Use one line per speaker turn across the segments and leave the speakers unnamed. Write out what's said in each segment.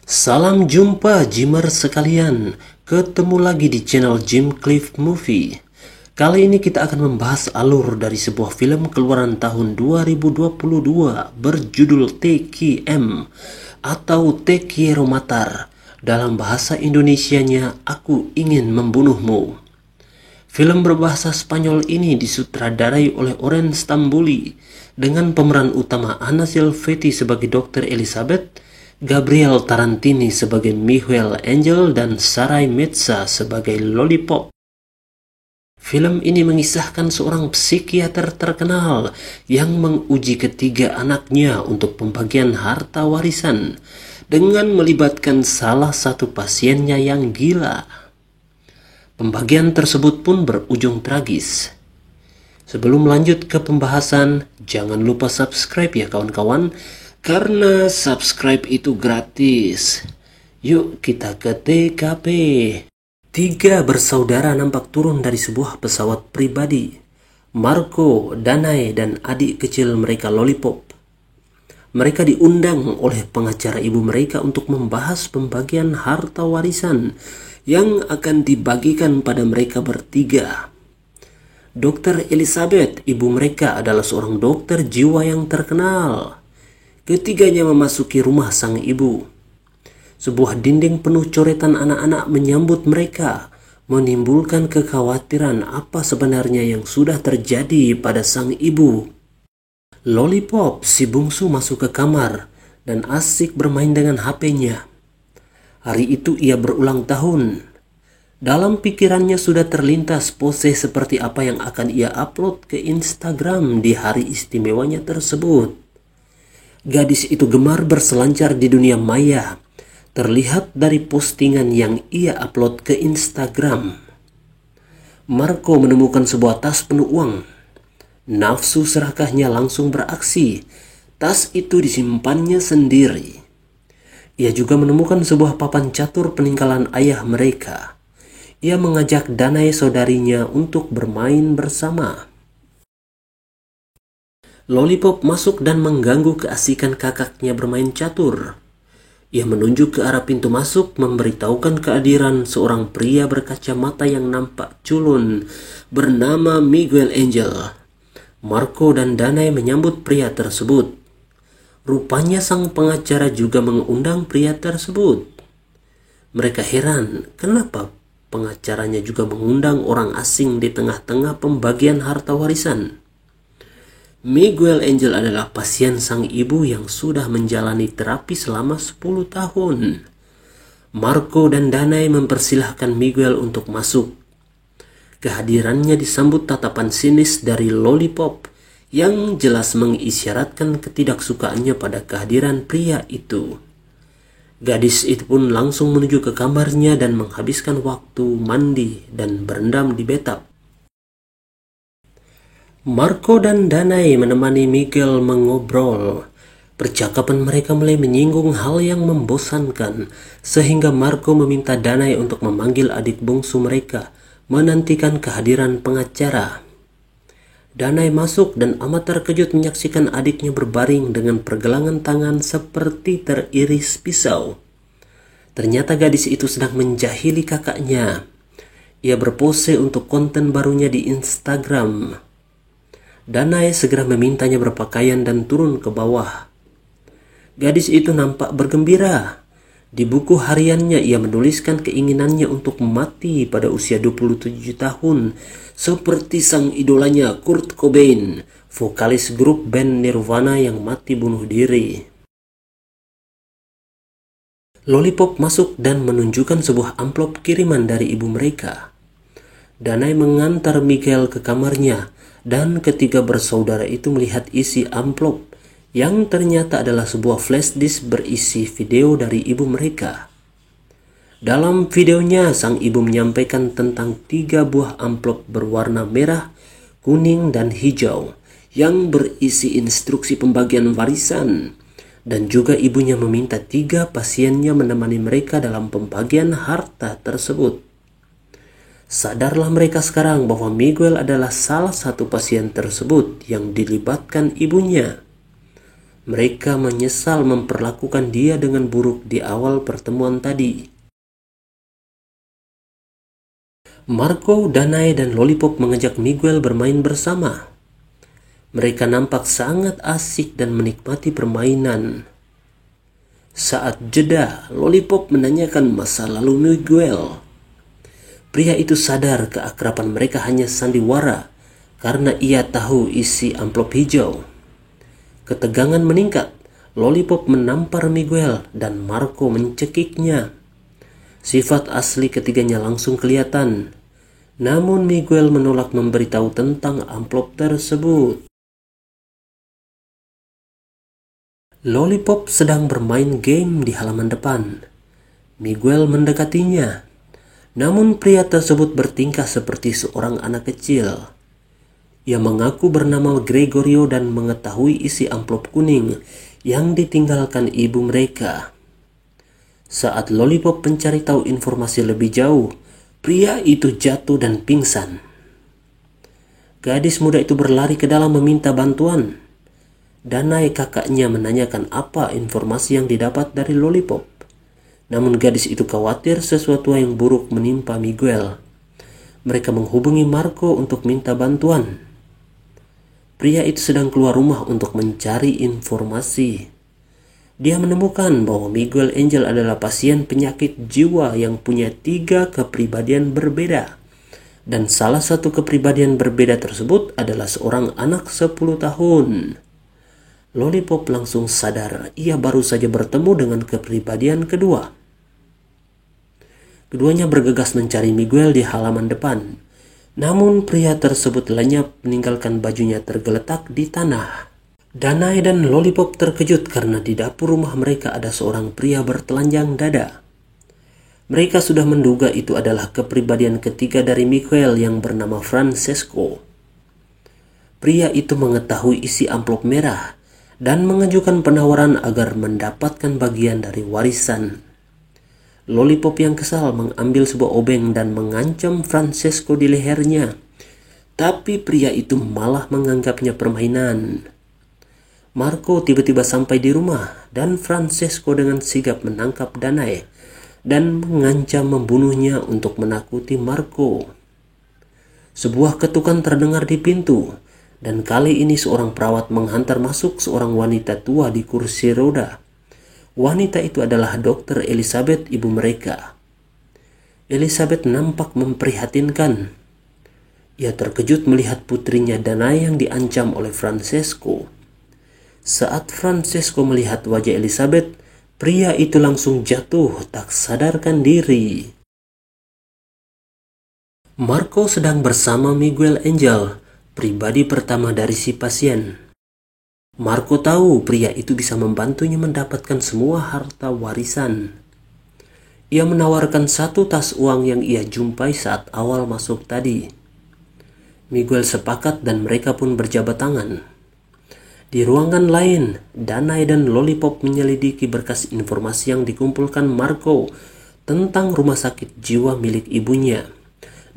Salam jumpa Jimmer sekalian, ketemu lagi di channel Jim Cliff Movie. Kali ini kita akan membahas alur dari sebuah film keluaran tahun 2022 berjudul TQM atau Te Quiero Matar. Dalam bahasa Indonesianya, Aku Ingin Membunuhmu. Film berbahasa Spanyol ini disutradarai oleh Oren Stambuli dengan pemeran utama Anna Silvetti sebagai Dr. Elizabeth, Gabriel Tarantini sebagai Miguel Angel, dan Saray Metza sebagai Lollipop. Film ini mengisahkan seorang psikiater terkenal yang menguji ketiga anaknya untuk pembagian harta warisan dengan melibatkan salah satu pasiennya yang gila. Pembagian tersebut pun berujung tragis. Sebelum lanjut ke pembahasan, jangan lupa subscribe ya kawan-kawan, karena subscribe itu gratis. Yuk kita ke TKP. Tiga bersaudara nampak turun dari sebuah pesawat pribadi. Marco, Danai, dan adik kecil mereka Lollipop. Mereka diundang oleh pengacara ibu mereka untuk membahas pembagian harta warisan yang akan dibagikan pada mereka bertiga. Dr. Elizabeth, ibu mereka, adalah seorang dokter jiwa yang terkenal. Ketiganya memasuki rumah sang ibu. Sebuah dinding penuh coretan anak-anak menyambut mereka, menimbulkan kekhawatiran apa sebenarnya yang sudah terjadi pada sang ibu. Lollipop, si bungsu, masuk ke kamar dan asik bermain dengan HP-nya. Hari itu ia berulang tahun. Dalam pikirannya sudah terlintas pose seperti apa yang akan ia upload ke Instagram di hari istimewanya tersebut. Gadis itu gemar berselancar di dunia maya, terlihat dari postingan yang ia upload ke Instagram. Marco menemukan sebuah tas penuh uang. Nafsu serakahnya langsung beraksi. Tas itu disimpannya sendiri. Ia juga menemukan sebuah papan catur peninggalan ayah mereka. Ia mengajak Danai saudarinya untuk bermain bersama. Lollipop masuk dan mengganggu keasikan kakaknya bermain catur. Ia menunjuk ke arah pintu masuk, memberitahukan kehadiran seorang pria berkacamata yang nampak culun bernama Miguel Angel. Marco dan Danai menyambut pria tersebut. Rupanya sang pengacara juga mengundang pria tersebut. Mereka heran kenapa pengacaranya juga mengundang orang asing di tengah-tengah pembagian harta warisan. Miguel Angel adalah pasien sang ibu yang sudah menjalani terapi selama 10 tahun. Marco dan Danai mempersilahkan Miguel untuk masuk. Kehadirannya disambut tatapan sinis dari Lollipop yang jelas mengisyaratkan ketidaksukaannya pada kehadiran pria itu. Gadis itu pun langsung menuju ke kamarnya dan menghabiskan waktu mandi dan berendam di bathtub. Marco dan Danai menemani Miguel mengobrol. Percakapan mereka mulai menyinggung hal yang membosankan, sehingga Marco meminta Danai untuk memanggil adik bungsu mereka, menantikan kehadiran pengacara. Danai masuk dan amat terkejut menyaksikan adiknya berbaring dengan pergelangan tangan seperti teriris pisau. Ternyata gadis itu sedang menjahili kakaknya. Ia berpose untuk konten barunya di Instagram. Danai segera memintanya berpakaian dan turun ke bawah. Gadis itu nampak bergembira. Di buku hariannya ia menuliskan keinginannya untuk mati pada usia 27 tahun, seperti sang idolanya Kurt Cobain, vokalis grup band Nirvana yang mati bunuh diri. Lollipop masuk dan menunjukkan sebuah amplop kiriman dari ibu mereka. Danai mengantar Miguel ke kamarnya, dan ketiga bersaudara itu melihat isi amplop yang ternyata adalah sebuah flash disk berisi video dari ibu mereka. Dalam videonya, sang ibu menyampaikan tentang 3 buah amplop berwarna merah, kuning, dan hijau yang berisi instruksi pembagian warisan, dan juga ibunya meminta 3 pasiennya menemani mereka dalam pembagian harta tersebut. Sadarlah mereka sekarang bahwa Miguel adalah salah satu pasien tersebut yang dilibatkan ibunya. Mereka menyesal memperlakukan dia dengan buruk di awal pertemuan tadi. Marco, Danae, dan Lollipop mengajak Miguel bermain bersama. Mereka nampak sangat asik dan menikmati permainan. Saat jeda, Lollipop menanyakan masa lalu Miguel. Pria itu sadar keakraban mereka hanya sandiwara karena ia tahu isi amplop hijau. Ketegangan meningkat. Lollipop menampar Miguel dan Marco mencekiknya. Sifat asli ketiganya langsung kelihatan. Namun Miguel menolak memberitahu tentang amplop tersebut. Lollipop sedang bermain game di halaman depan. Miguel mendekatinya. Namun pria tersebut bertingkah seperti seorang anak kecil. Ia mengaku bernama Gregorio dan mengetahui isi amplop kuning yang ditinggalkan ibu mereka. Saat Lollipop mencari tahu informasi lebih jauh, pria itu jatuh dan pingsan. Gadis muda itu berlari ke dalam meminta bantuan. Danae, kakaknya, menanyakan apa informasi yang didapat dari Lollipop. Namun gadis itu khawatir sesuatu yang buruk menimpa Miguel. Mereka menghubungi Marco untuk minta bantuan. Pria itu sedang keluar rumah untuk mencari informasi. Dia menemukan bahwa Miguel Angel adalah pasien penyakit jiwa yang punya 3 kepribadian berbeda. Dan salah satu kepribadian berbeda tersebut adalah seorang anak 10 tahun. Lollipop langsung sadar ia baru saja bertemu dengan kepribadian kedua. Keduanya bergegas mencari Miguel di halaman depan. Namun pria tersebut lenyap meninggalkan bajunya tergeletak di tanah. Danae dan Lollipop terkejut karena di dapur rumah mereka ada seorang pria bertelanjang dada. Mereka sudah menduga itu adalah kepribadian ketiga dari Miguel yang bernama Francesco. Pria itu mengetahui isi amplop merah dan mengajukan penawaran agar mendapatkan bagian dari warisan. Lollipop yang kesal mengambil sebuah obeng dan mengancam Francesco di lehernya. Tapi pria itu malah menganggapnya permainan. Marco tiba-tiba sampai di rumah dan Francesco dengan sigap menangkap Danae dan mengancam membunuhnya untuk menakuti Marco. Sebuah ketukan terdengar di pintu dan kali ini seorang perawat menghantar masuk seorang wanita tua di kursi roda. Wanita itu adalah Dr. Elizabeth, ibu mereka. Elizabeth nampak memprihatinkan. Ia terkejut melihat putrinya Danae yang diancam oleh Francesco. Saat Francesco melihat wajah Elizabeth, pria itu langsung jatuh tak sadarkan diri. Marco sedang bersama Miguel Angel, pribadi pertama dari si pasien. Marco tahu pria itu bisa membantunya mendapatkan semua harta warisan. Ia menawarkan 1 tas uang yang ia jumpai saat awal masuk tadi. Miguel sepakat dan mereka pun berjabat tangan. Di ruangan lain, Danae dan Lollipop menyelidiki berkas informasi yang dikumpulkan Marco tentang rumah sakit jiwa milik ibunya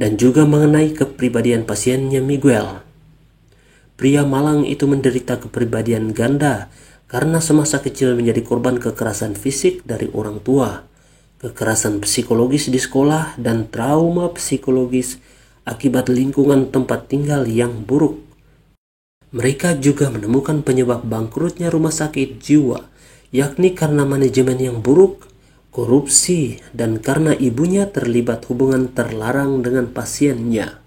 dan juga mengenai kepribadian pasiennya Miguel. Pria malang itu menderita kepribadian ganda karena semasa kecil menjadi korban kekerasan fisik dari orang tua, kekerasan psikologis di sekolah, dan trauma psikologis akibat lingkungan tempat tinggal yang buruk. Mereka juga menemukan penyebab bangkrutnya rumah sakit jiwa, yakni karena manajemen yang buruk, korupsi, dan karena ibunya terlibat hubungan terlarang dengan pasiennya.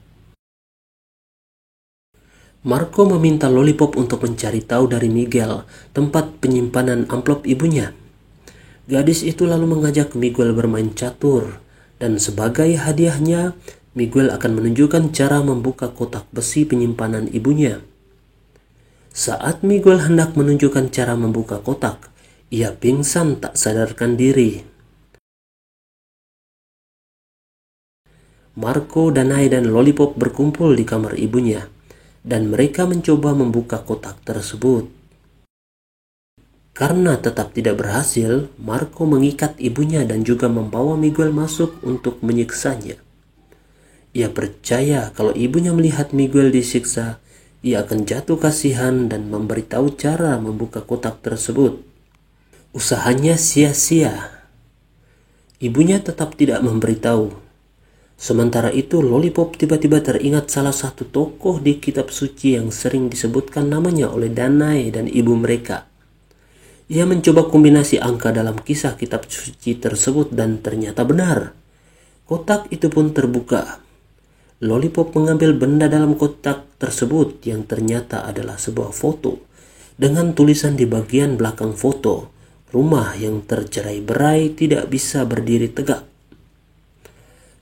Marco meminta Lollipop untuk mencari tahu dari Miguel tempat penyimpanan amplop ibunya. Gadis itu lalu mengajak Miguel bermain catur, dan sebagai hadiahnya, Miguel akan menunjukkan cara membuka kotak besi penyimpanan ibunya. Saat Miguel hendak menunjukkan cara membuka kotak, ia pingsan tak sadarkan diri. Marco, Danae, dan Lollipop berkumpul di kamar ibunya, dan mereka mencoba membuka kotak tersebut. Karena tetap tidak berhasil, Marco mengikat ibunya dan juga membawa Miguel masuk untuk menyiksanya. Ia percaya kalau ibunya melihat Miguel disiksa, Ia akan jatuh kasihan dan memberitahu cara membuka kotak tersebut. Usahanya sia-sia. Ibunya tetap tidak memberitahu. Sementara itu, Lollipop tiba-tiba teringat salah satu tokoh di kitab suci yang sering disebutkan namanya oleh Danae dan ibu mereka. Ia mencoba kombinasi angka dalam kisah kitab suci tersebut dan ternyata benar. Kotak itu pun terbuka. Lollipop mengambil benda dalam kotak tersebut yang ternyata adalah sebuah foto dengan tulisan di bagian belakang foto, "Rumah yang tercerai-berai tidak bisa berdiri tegak."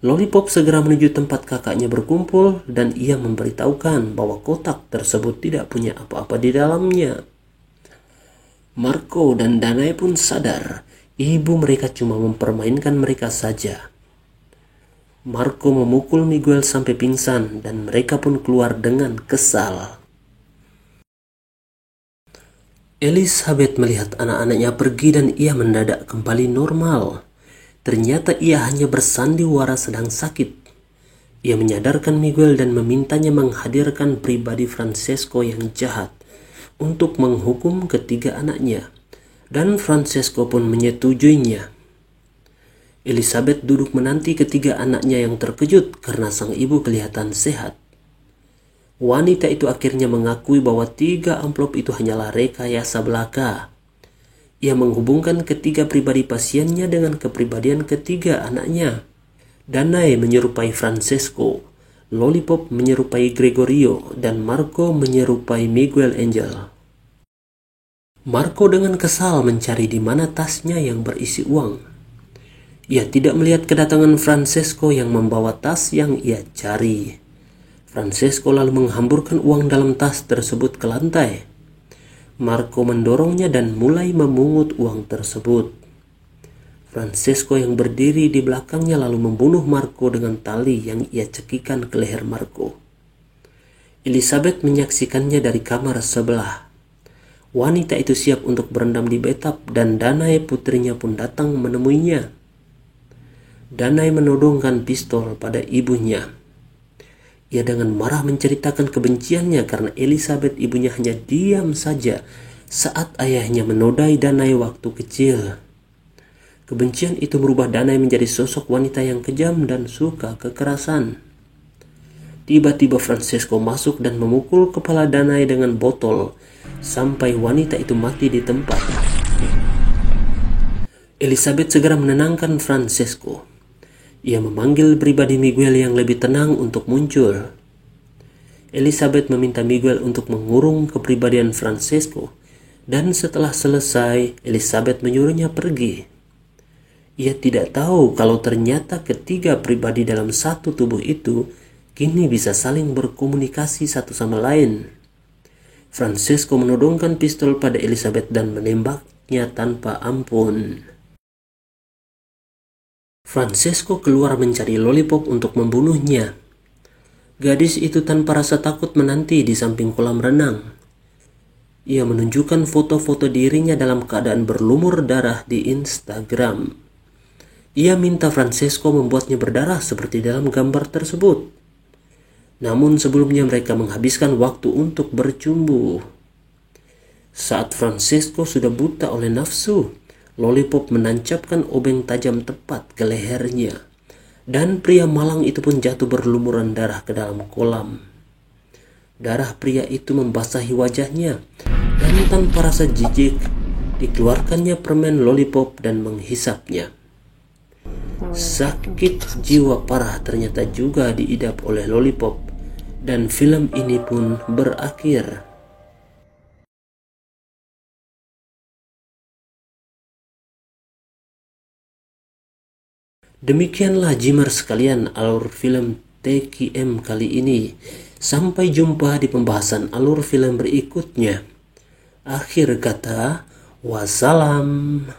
Lollipop segera menuju tempat kakaknya berkumpul dan ia memberitahukan bahwa kotak tersebut tidak punya apa-apa di dalamnya. Marco dan Danae pun sadar ibu mereka cuma mempermainkan mereka saja. Marco memukul Miguel sampai pingsan dan mereka pun keluar dengan kesal. Elizabeth melihat anak-anaknya pergi dan ia mendadak kembali normal. Ternyata ia hanya bersandiwara sedang sakit. Ia menyadarkan Miguel dan memintanya menghadirkan pribadi Francesco yang jahat untuk menghukum ketiga anaknya. Dan Francesco pun menyetujuinya. Elizabeth duduk menanti ketiga anaknya yang terkejut karena sang ibu kelihatan sehat. Wanita itu akhirnya mengakui bahwa 3 amplop itu hanyalah rekayasa belaka. Ia menghubungkan ketiga pribadi pasiennya dengan kepribadian ketiga anaknya. Danae menyerupai Francesco, Lollipop menyerupai Gregorio, dan Marco menyerupai Miguel Angel. Marco dengan kesal mencari di mana tasnya yang berisi uang. Ia tidak melihat kedatangan Francesco yang membawa tas yang ia cari. Francesco lalu menghamburkan uang dalam tas tersebut ke lantai. Marco mendorongnya dan mulai memungut uang tersebut. Francesco yang berdiri di belakangnya lalu membunuh Marco dengan tali yang ia cekikan ke leher Marco. Elizabeth menyaksikannya dari kamar sebelah. Wanita itu siap untuk berendam di bathtub dan Danae putrinya pun datang menemuinya. Danae menodongkan pistol pada ibunya. Ia dengan marah menceritakan kebenciannya karena Elizabeth ibunya hanya diam saja saat ayahnya menodai Danae waktu kecil. Kebencian itu merubah Danae menjadi sosok wanita yang kejam dan suka kekerasan. Tiba-tiba Francesco masuk dan memukul kepala Danae dengan botol sampai wanita itu mati di tempat. Elizabeth segera menenangkan Francesco. Ia memanggil pribadi Miguel yang lebih tenang untuk muncul. Elizabeth meminta Miguel untuk mengurung kepribadian Francesco, dan setelah selesai, Elizabeth menyuruhnya pergi. Ia tidak tahu kalau ternyata ketiga pribadi dalam satu tubuh itu kini bisa saling berkomunikasi satu sama lain. Francesco menodongkan pistol pada Elizabeth dan menembaknya tanpa ampun. Francesco keluar mencari Lollipop untuk membunuhnya. Gadis itu tanpa rasa takut menanti di samping kolam renang. Ia menunjukkan foto-foto dirinya dalam keadaan berlumur darah di Instagram. Ia minta Francesco membuatnya berdarah seperti dalam gambar tersebut. Namun sebelumnya mereka menghabiskan waktu untuk bercumbu. Saat Francesco sudah buta oleh nafsu, Lollipop menancapkan obeng tajam tepat ke lehernya, dan pria malang itu pun jatuh berlumuran darah ke dalam kolam. Darah pria itu membasahi wajahnya, dan tanpa rasa jijik, dikeluarkannya permen Lollipop dan menghisapnya. Sakit jiwa parah ternyata juga diidap oleh Lollipop, dan film ini pun berakhir. Demikianlah Jimmer sekalian alur film TQM kali ini. Sampai jumpa di pembahasan alur film berikutnya. Akhir kata, wassalam.